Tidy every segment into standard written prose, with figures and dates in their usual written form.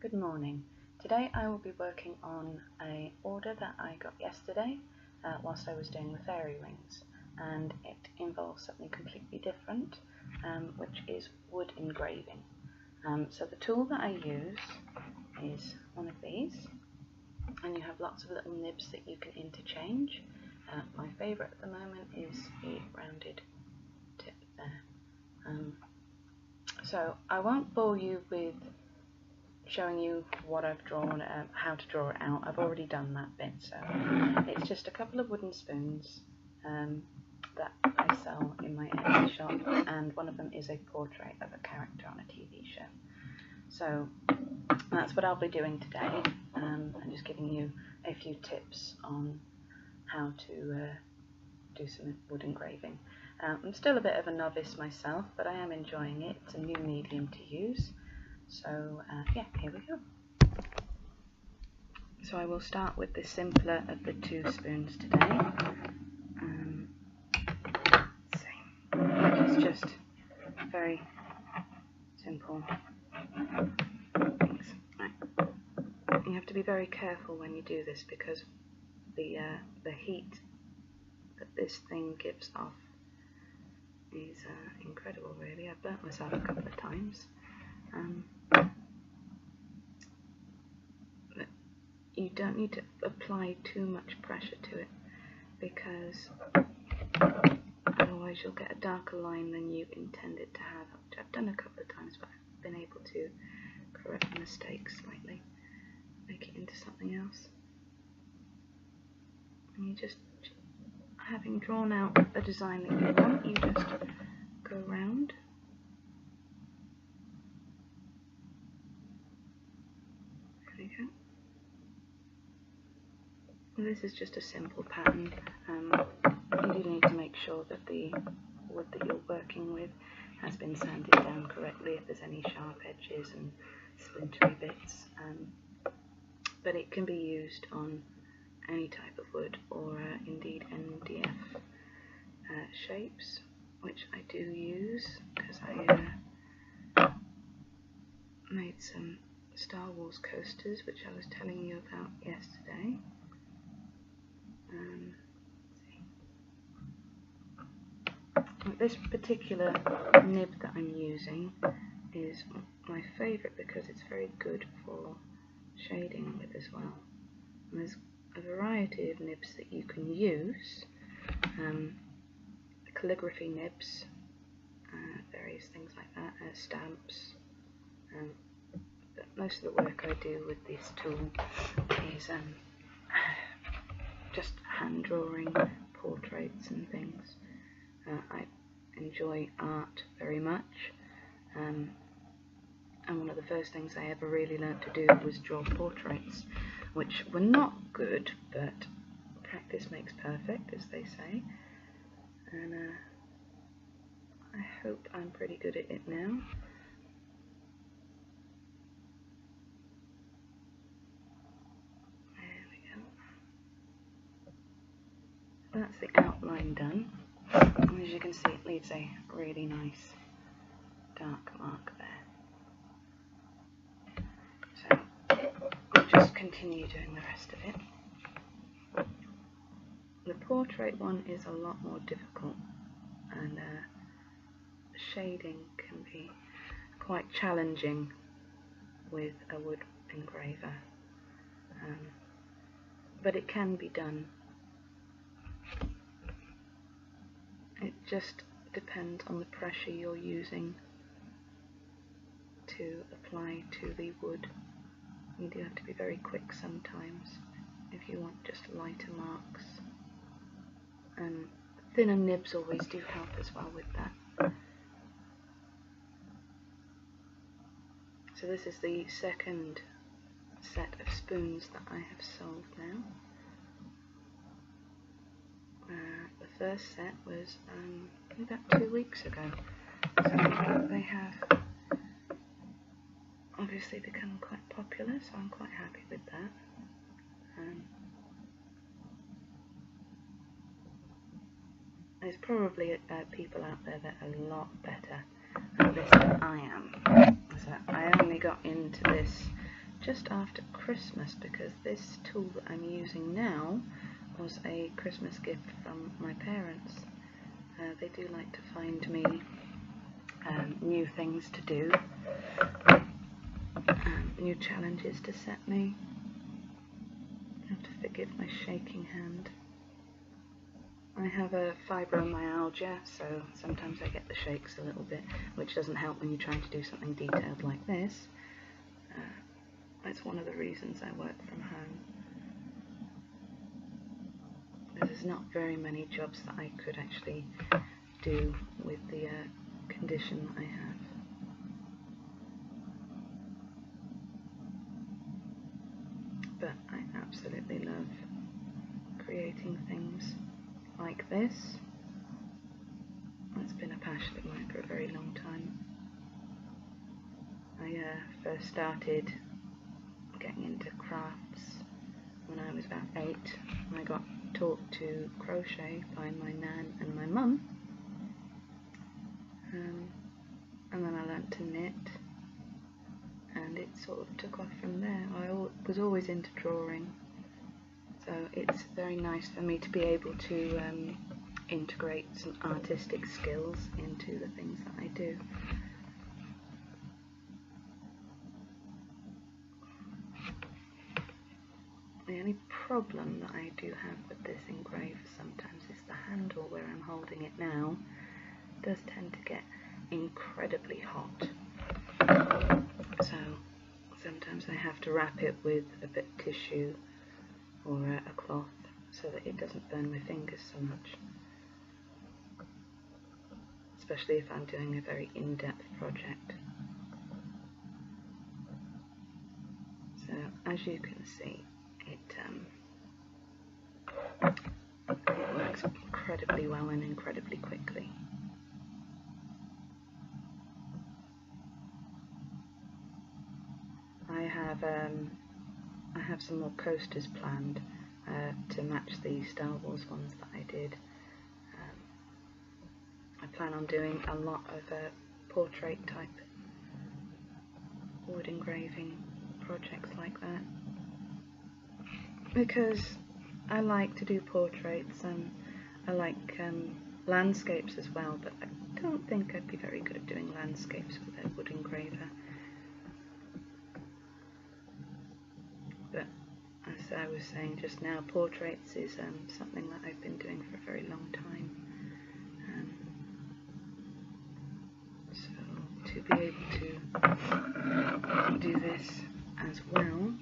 Good morning. Today I will be working on an order that I got yesterday whilst I was doing the fairy rings, and it involves something completely different, which is wood engraving. So the tool that I use is one of these, and you have lots of little nibs that you can interchange. My favourite at the moment is the rounded tip there. So I won't bore you with showing you what I've drawn, how to draw it out. I've already done that bit, so it's just a couple of wooden spoons that I sell in my Etsy shop, and one of them is a portrait of a character on a TV show. So that's what I'll be doing today. I'm just giving you a few tips on how to do some wood engraving. I'm still a bit of a novice myself, but I am enjoying it. It's a new medium to use. So yeah, here we go. So I will start with the simpler of the two spoons today. Which is just very simple things. Right. You have to be very careful when you do this, because the heat that this thing gives off is incredible, really. I've burnt myself a couple of times. But you don't need to apply too much pressure to it, because otherwise you'll get a darker line than you intended to have, which I've done a couple of times, but I've been able to correct the mistake slightly, make it into something else. And you just, having drawn out the design that you want, you just go round. There we go. Well, this is just a simple pattern. You do need to make sure that the wood that you're working with has been sanded down correctly if there's any sharp edges and splintery bits. But it can be used on any type of wood, or indeed MDF shapes, which I do use because I made some Star Wars coasters, which I was telling you about yesterday. This particular nib that I'm using is my favourite because it's very good for shading with as well. And there's a variety of nibs that you can use, calligraphy nibs, various things like that, stamps, but most of the work I do with this tool is just hand drawing portraits and things. I enjoy art very much, and one of the first things I ever really learnt to do was draw portraits, which were not good, but practice makes perfect, as they say, and I hope I'm pretty good at it now. There we go. That's the outline done. And as you can see, it leaves a really nice dark mark there. So I'll just continue doing the rest of it. The portrait one is a lot more difficult, and shading can be quite challenging with a wood engraver, but it can be done. It just depends on the pressure you're using to apply to the wood. You do have to be very quick sometimes if you want just lighter marks. And thinner nibs always do help as well with that. So this is the second set of spoons that I have sold now. The first set was about 2 weeks ago, so they have obviously become quite popular, so I'm quite happy with that. There's probably people out there that are a lot better at this than I am. So I only got into this just after Christmas, because this tool that I'm using now was a Christmas gift from my parents. They do like to find me new things to do, new challenges to set me. You have to forgive my shaking hand. I have a fibromyalgia, so sometimes I get the shakes a little bit, which doesn't help when you're trying to do something detailed like this. That's one of the reasons I work from home. There's not very many jobs that I could actually do with the condition I have. But I absolutely love creating things like this. It's been a passion of mine for a very long time. I first started getting into crafts when I was about 8. I got taught to crochet by my nan and my mum, and then I learnt to knit, and it sort of took off from there. I was always into drawing, so it's very nice for me to be able to integrate some artistic skills into the things that I do. The only problem that I do have with this engraver sometimes is the handle where I'm holding it now does tend to get incredibly hot. So sometimes I have to wrap it with a bit of tissue or a cloth so that it doesn't burn my fingers so much. Especially if I'm doing a very in-depth project. So as you can see, it works incredibly well and incredibly quickly. I have some more coasters planned to match the Star Wars ones that I did. I plan on doing a lot of portrait type wood engraving projects like that, because I like to do portraits and I like landscapes as well, but I don't think I'd be very good at doing landscapes with a wood engraver. But as I was saying just now, portraits is something that I've been doing for a very long time. So to be able to do this as well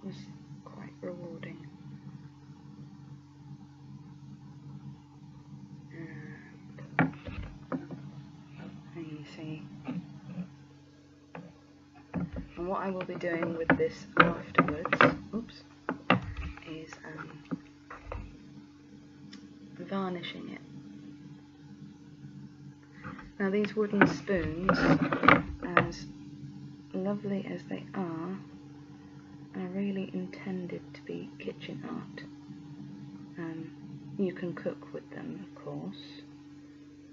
was quite rewarding. And you see. And what I will be doing with this afterwards, is varnishing it. Now these wooden spoons, as lovely as they are really intended to be kitchen art. You can cook with them, of course,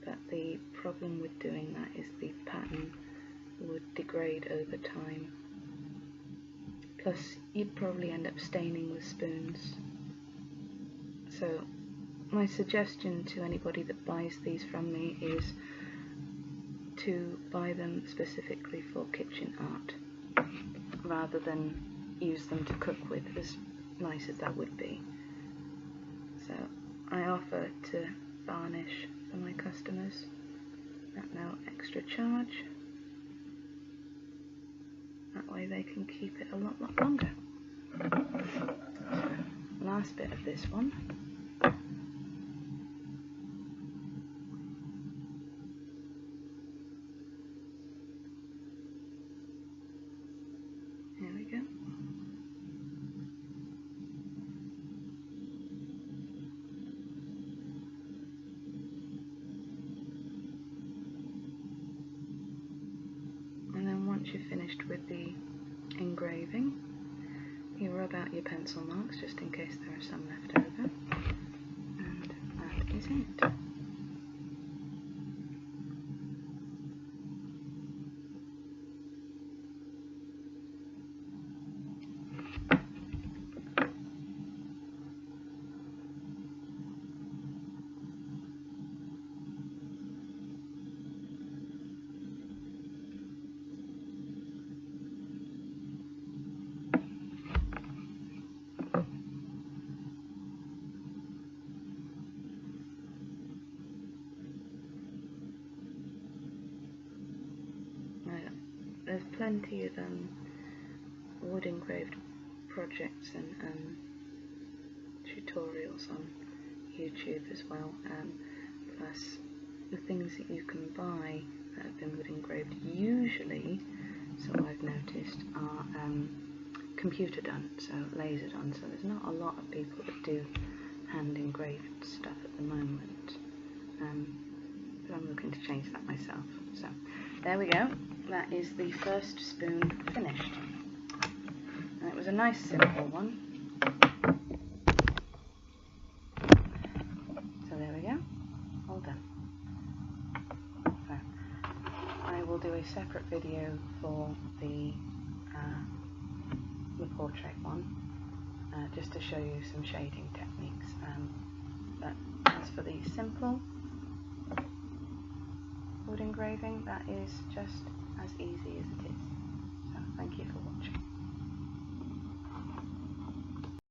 but the problem with doing that is the pattern would degrade over time. Plus, you'd probably end up staining the spoons. So, my suggestion to anybody that buys these from me is to buy them specifically for kitchen art, rather than use them to cook with, as nice as that would be. So, I offer to varnish for my customers at no extra charge. That way they can keep it a lot longer. So, last bit of this one. Here we go. And then once you've finished with the engraving, you rub out your pencil marks just in case there are some left over, and that is it. there's plenty of wood engraved projects and tutorials on YouTube as well, plus the things that you can buy that have been wood engraved usually, so I've noticed, are computer done, so laser done, so there's not a lot of people that do hand engraved stuff at the moment, but I'm looking to change that myself. So there we go, that is the first spoon finished, and it was a nice simple one. So there we go, all done. So I will do a separate video for the portrait one, just to show you some shading techniques, but as for the simple wood engraving, that is just as easy as it is. So thank you for watching.